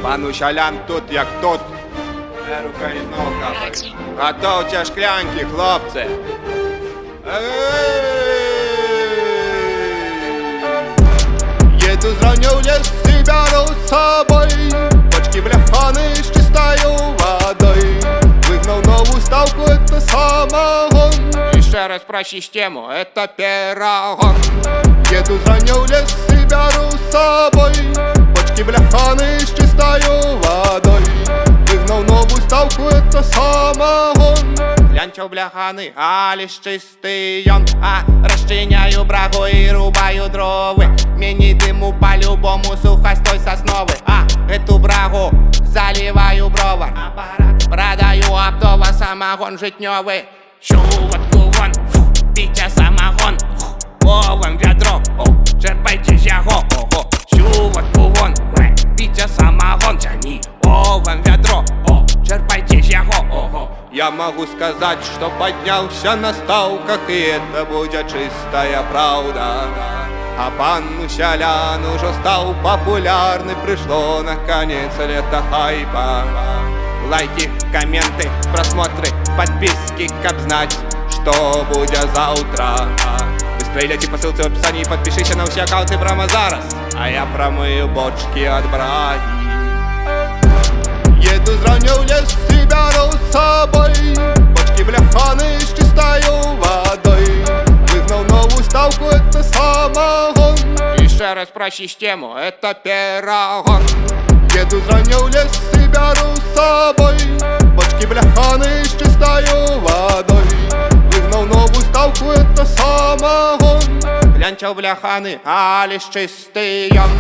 Пан Ущалян тут як тут. Рука і знову капає. Готовте шклянки, хлопці. Еду зраню в лес и беру с собой бочки бляханы с чистою водой. Выгнал новую ставку, это самогон. Еще раз про систему, это пирогон. Еду зраню в лес и беру с собой бочки бляханы с чистою водой. Выгнал новую ставку, это самогон. Гляньте в бляханы, а лишь чистый он. Расчиняю брагу и рубаю дровы. Мені дыму по-любому сухостой сосновый. Эту брагу заливаю бровар. Продаю оптово самогон житнёвый. Щуватку вон, пейте самогон. Овен ведро, черпайте яго. Щуватку вон, пейте самогон. Тяни, овен ведро, черпайте яго. Я могу сказать, что поднялся на ставках, и это будет чистая правда. А пан Ущалян уже стал популярный, пришло наконец лето хайпа. Лайки, комменты, просмотры, подписки, как знать, что будет завтра. Быстрее лети по ссылке в описании, подпишись на все аккаунты прямо зараз, а я промою бочки от браги. Еду зраню в лес и беру с собой бочки бляханы с чистою водой. Выгнал новую ставку, это самогон. Еще раз про систему, это пирогон. Еду зраню в лес и беру с собой бочки бляханы с чистою водой. Выгнал новую ставку, это самогон. Гляньте в бляханы, а лишь чистый он.